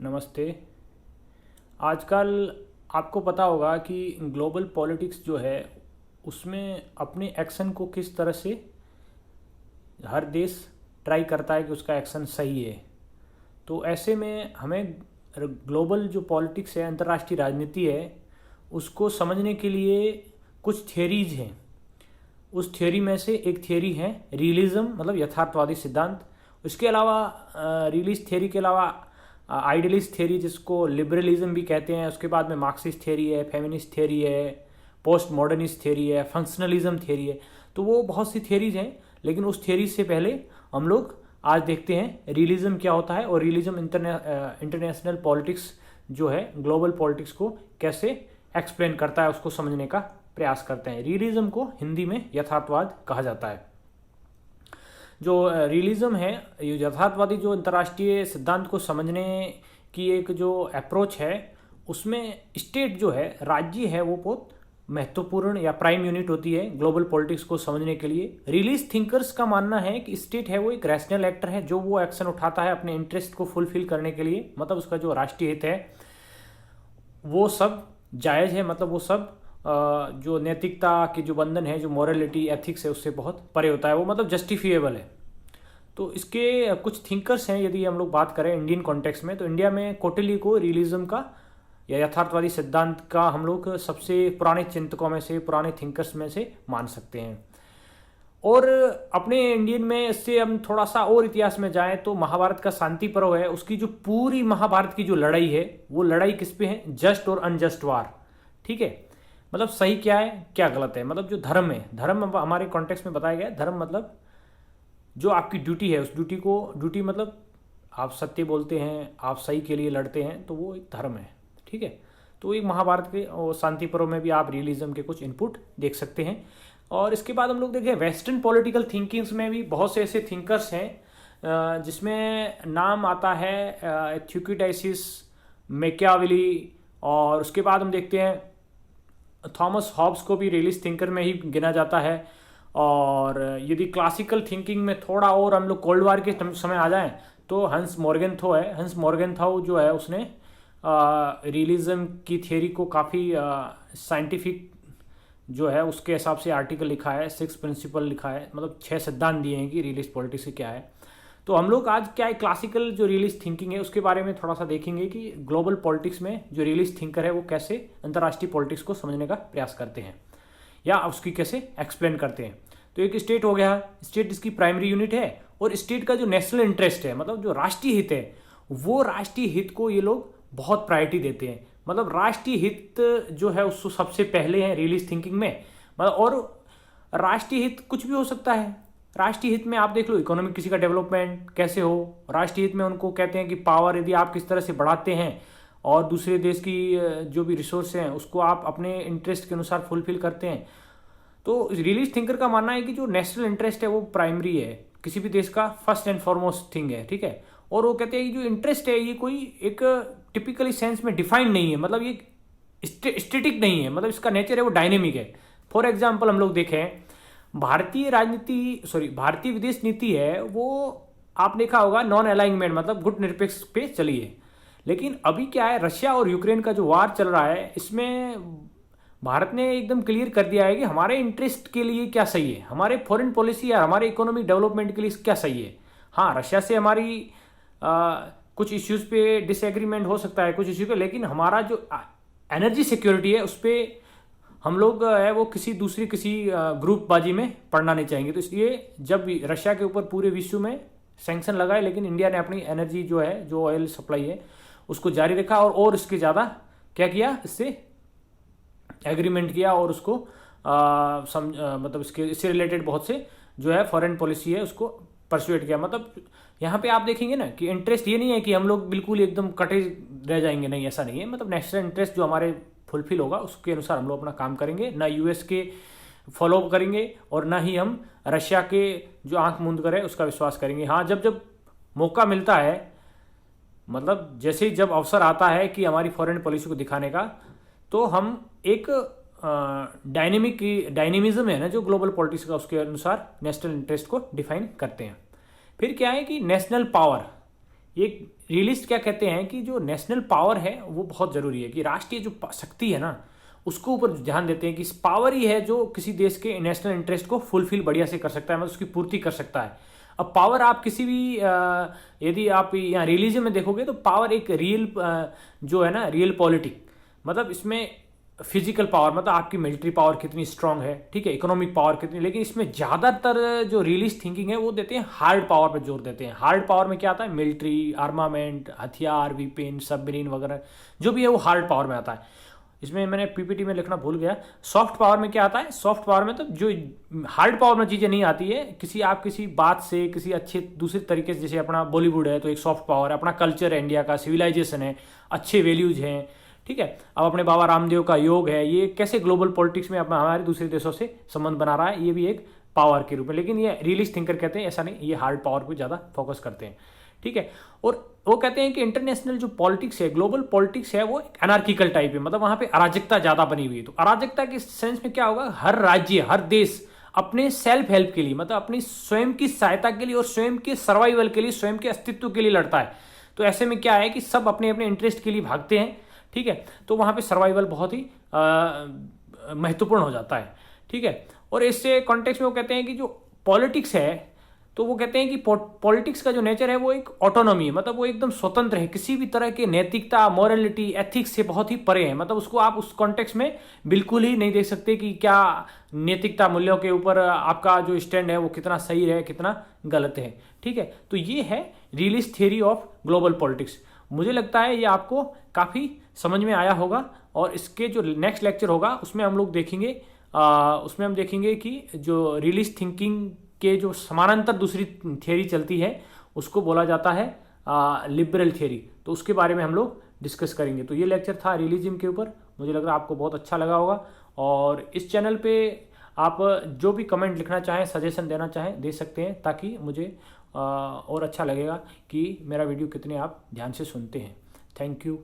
नमस्ते। आजकल आपको पता होगा कि ग्लोबल पॉलिटिक्स जो है उसमें अपने एक्शन को किस तरह से हर देश ट्राई करता है कि उसका एक्शन सही है। तो ऐसे में हमें ग्लोबल जो पॉलिटिक्स है, अंतर्राष्ट्रीय राजनीति है, उसको समझने के लिए कुछ थियरीज हैं। उस थियरी में से एक थियरी है रियलिज्म, मतलब यथार्थवादी सिद्धांत। उसके अलावा रियलिस्ट थियरी के अलावा आइडियलिस्ट थियरी, जिसको लिबरलिज्म भी कहते हैं। उसके बाद में मार्क्सिस्ट थियरी है, फेमिनिस्ट थियरी है, पोस्ट मॉडर्निस्ट थियरी है, फंक्शनलिज्म थियरी है। तो वो बहुत सी थियरीज हैं, लेकिन उस थियरी से पहले हम लोग आज देखते हैं रियलिज्म क्या होता है और रियलिज्म इंटरनेशनल पॉलिटिक्स जो है, ग्लोबल पॉलिटिक्स को कैसे एक्सप्लेन करता है, उसको समझने का प्रयास करते हैं। रियलिज्म को हिंदी में यथार्थवाद कहा जाता है। जो रियलिज्म है, ये यथार्थवादी जो अंतर्राष्ट्रीय सिद्धांत को समझने की एक जो अप्रोच है, उसमें स्टेट जो है, राज्य है, वो बहुत महत्वपूर्ण या प्राइम यूनिट होती है ग्लोबल पॉलिटिक्स को समझने के लिए। रियलिस्ट थिंकर्स का मानना है कि स्टेट है वो एक रैशनल एक्टर है, जो वो एक्शन उठाता है अपने इंटरेस्ट को फुलफिल करने के लिए। मतलब उसका जो राष्ट्रीय हित है वो सब जायज़ है, मतलब वो सब जो नैतिकता के जो बंधन है, जो मॉरलिटी एथिक्स है, उससे बहुत परे होता है, वो मतलब जस्टिफिएबल है। तो इसके कुछ थिंकर्स हैं। यदि हम लोग बात करें इंडियन कॉन्टेक्स्ट में, तो इंडिया में कौटिल्य को रियलिज्म का या यथार्थवादी सिद्धांत का हम लोग सबसे पुराने चिंतकों में से, पुराने थिंकर्स में से मान सकते हैं। और अपने इंडियन में इससे हम थोड़ा सा और इतिहास में जाएं तो महाभारत का शांति पर्व है, उसकी जो पूरी महाभारत की जो लड़ाई है, वो लड़ाई किस पे है? जस्ट और अनजस्ट वार। ठीक है, मतलब सही क्या है, क्या गलत है, मतलब जो धर्म है, धर्म हमारे कॉन्टेक्स्ट में बताया गया है। धर्म मतलब जो आपकी ड्यूटी है, उस ड्यूटी को, ड्यूटी मतलब आप सत्य बोलते हैं, आप सही के लिए लड़ते हैं, तो वो एक धर्म है। ठीक है, तो एक महाभारत के और शांति पर्व में भी आप रियलिज्म के कुछ इनपुट देख सकते हैं। और इसके बाद हम लोग देखें वेस्टर्न पॉलिटिकल थिंकिंग्स में भी बहुत से ऐसे थिंकर्स हैं जिसमें नाम आता है थ्यूकिडाइसिस, मैकियावेली, और उसके बाद हम देखते हैं थॉमस हॉब्स को भी रियलिस्ट थिंकर में ही गिना जाता है। और यदि क्लासिकल थिंकिंग में थोड़ा और हम लोग कोल्ड वार के समय आ जाएं तो हंस मॉर्गेनथौ है। हंस मॉर्गेनथौ जो है, उसने रियलिज्म की थियरी को काफ़ी साइंटिफिक जो है उसके हिसाब से आर्टिकल लिखा है, 6 प्रिंसिपल लिखा है, मतलब 6 सिद्धांत दिए हैं कि रियलिस्ट पॉलिटिक्स क्या है। तो हम लोग आज क्या है, क्लासिकल जो रियलिस्ट थिंकिंग है उसके बारे में थोड़ा सा देखेंगे कि ग्लोबल पॉलिटिक्स में जो रियलिस्ट थिंकर है वो कैसे अंतर्राष्ट्रीय पॉलिटिक्स को समझने का प्रयास करते हैं या उसकी कैसे एक्सप्लेन करते हैं। तो एक स्टेट हो गया, स्टेट इसकी प्राइमरी यूनिट है, और स्टेट का जो नेशनल इंटरेस्ट है, मतलब जो राष्ट्रीय हित है, वो राष्ट्रीय हित को ये लोग बहुत प्रायोरिटी देते हैं। मतलब राष्ट्रीय हित जो है उसको सबसे पहले है रियलिस्ट थिंकिंग में। मतलब और राष्ट्रीय हित कुछ भी हो सकता है। राष्ट्रीय हित में आप देख लो, इकोनॉमिक किसी का डेवलपमेंट कैसे हो। राष्ट्रीय हित में उनको कहते हैं कि पावर यदि आप किस तरह से बढ़ाते हैं और दूसरे देश की जो भी रिसोर्स हैं उसको आप अपने इंटरेस्ट के अनुसार फुलफिल करते हैं। तो रियलिस्ट थिंकर का मानना है कि जो नेशनल इंटरेस्ट है वो प्राइमरी है, किसी भी देश का फर्स्ट एंड फॉरमोस्ट थिंग है। ठीक है, और वो कहते हैं कि जो इंटरेस्ट है ये कोई एक टिपिकली सेंस में डिफाइंड नहीं है, मतलब ये स्टेटिक नहीं है, मतलब इसका नेचर है वो डायनेमिक है। फॉर एग्जाम्पल हम लोग देखें, भारतीय विदेश नीति है वो आप देखा होगा नॉन अलाइनमेंट, मतलब गुट निरपेक्ष पे चली है। लेकिन अभी क्या है, रशिया और यूक्रेन का जो वार चल रहा है, इसमें भारत ने एकदम क्लियर कर दिया है कि हमारे इंटरेस्ट के लिए क्या सही है, हमारे फॉरेन पॉलिसी या हमारे इकोनॉमिक डेवलपमेंट के लिए क्या सही है। हाँ, रशिया से हमारी कुछ इश्यूज पे डिसएग्रीमेंट हो सकता है, कुछ इश्यू पे, लेकिन हमारा जो एनर्जी सिक्योरिटी है उस पर हम लोग है वो किसी ग्रुपबाजी में पड़ना नहीं चाहेंगे। तो इसलिए जब रशिया के ऊपर पूरे विश्व में सैंक्शन लगाए, लेकिन इंडिया ने अपनी एनर्जी जो है, जो ऑयल सप्लाई है, उसको जारी रखा और इसके ज़्यादा क्या किया, इससे एग्रीमेंट किया और उसको मतलब इससे रिलेटेड बहुत से जो है फॉरेन पॉलिसी है उसको परसुएट किया। मतलब यहाँ पे आप देखेंगे ना कि इंटरेस्ट ये नहीं है कि हम लोग बिल्कुल एकदम कटे रह जाएंगे, नहीं, ऐसा नहीं है। मतलब नेशनल इंटरेस्ट जो हमारे फुलफिल होगा उसके अनुसार हम लोग अपना काम करेंगे, ना यूएस के फॉलो करेंगे और ना ही हम रशिया के जो आंख मूंद करे उसका विश्वास करेंगे। हाँ, जब मौका मिलता है, मतलब जैसे ही जब अवसर आता है कि हमारी फॉरेन पॉलिसी को दिखाने का, तो हम एक डायनेमिज्म है ना जो ग्लोबल पॉलिटिक्स का, उसके अनुसार नेशनल इंटरेस्ट को डिफाइन करते हैं। फिर क्या है कि नेशनल पावर, ये रियलिस्ट क्या कहते हैं कि जो नेशनल पावर है वो बहुत ज़रूरी है, कि राष्ट्रीय जो शक्ति है ना उसको ऊपर ध्यान देते हैं कि इस पावर ही है जो किसी देश के नेशनल इंटरेस्ट को फुलफिल बढ़िया से कर सकता है, मतलब उसकी पूर्ति कर सकता है। अब पावर आप किसी भी यदि आप यहाँ रिलीजन में देखोगे तो पावर एक रियल जो है ना रियल पॉलिटिक, मतलब इसमें फिजिकल पावर मतलब आपकी मिलिट्री पावर कितनी स्ट्रांग है, ठीक है, इकोनॉमिक पावर कितनी, लेकिन इसमें ज़्यादातर जो रियलिस्ट थिंकिंग है वो देते हैं हार्ड पावर पर जोर देते हैं। हार्ड पावर में क्या आता है, मिलिट्री, आर्मामेंट, हथियार, वेपन, सबमरीन वगैरह जो भी है वो हार्ड पावर में आता है। इसमें मैंने पीपीटी में लिखना भूल गया। सॉफ्ट पावर में क्या आता है, सॉफ्ट पावर में तो जो हार्ड पावर में चीज़ें नहीं आती है, किसी बात से किसी अच्छे दूसरे तरीके से, जैसे अपना बॉलीवुड है तो एक सॉफ्ट पावर है, अपना कल्चर है, इंडिया का सिविलाइजेशन है, अच्छे वैल्यूज हैं, ठीक है। अब अपने बाबा रामदेव का योग है, ये कैसे ग्लोबल पॉलिटिक्स में अपना हमारे दूसरे देशों से संबंध बना रहा है, ये भी एक पावर के रूप में। लेकिन ये रियलिस्ट थिंकर कहते हैं ऐसा नहीं, ये हार्ड पावर पर ज़्यादा फोकस करते हैं, ठीक है। और वो कहते हैं कि इंटरनेशनल जो पॉलिटिक्स है, ग्लोबल पॉलिटिक्स है, वो एक अनार्किकल टाइप है, मतलब वहाँ पे अराजकता ज़्यादा बनी हुई है। तो अराजकता के सेंस में क्या होगा, हर राज्य हर देश अपने सेल्फ हेल्प के लिए, मतलब अपनी स्वयं की सहायता के लिए और स्वयं के सर्वाइवल के लिए, स्वयं के अस्तित्व के लिए लड़ता है। तो ऐसे में क्या है कि सब अपने अपने इंटरेस्ट के लिए भागते हैं, ठीक है। तो वहाँ पे सर्वाइवल बहुत ही महत्वपूर्ण हो जाता है, ठीक है। और इससे कॉन्टेक्स्ट में वो कहते हैं कि जो पॉलिटिक्स है, तो वो कहते हैं कि पॉलिटिक्स का जो नेचर है वो एक ऑटोनॉमी है, मतलब वो एकदम स्वतंत्र है, किसी भी तरह के नैतिकता, मॉरलिटी, एथिक्स से बहुत ही परे है। मतलब उसको आप उस कॉन्टेक्स्ट में बिल्कुल ही नहीं देख सकते कि क्या नैतिकता मूल्यों के ऊपर आपका जो स्टैंड है वो कितना सही है, कितना गलत है, ठीक है। तो ये है realist theory of global politics. मुझे लगता है ये आपको काफ़ी समझ में आया होगा, और इसके जो नेक्स्ट लेक्चर होगा उसमें हम लोग देखेंगे उसमें हम देखेंगे कि जो रियलिस्ट थिंकिंग के जो समानांतर दूसरी थियरी चलती है उसको बोला जाता है लिबरल थियरी। तो उसके बारे में हम लोग डिस्कस करेंगे। तो ये लेक्चर था रियलिज्म के ऊपर, मुझे लग रहा है आपको बहुत अच्छा लगा होगा। और इस चैनल पे आप जो भी कमेंट लिखना चाहें, सजेशन देना चाहें, दे सकते हैं, ताकि मुझे और अच्छा लगेगा कि मेरा वीडियो कितने आप ध्यान से सुनते हैं। Thank you.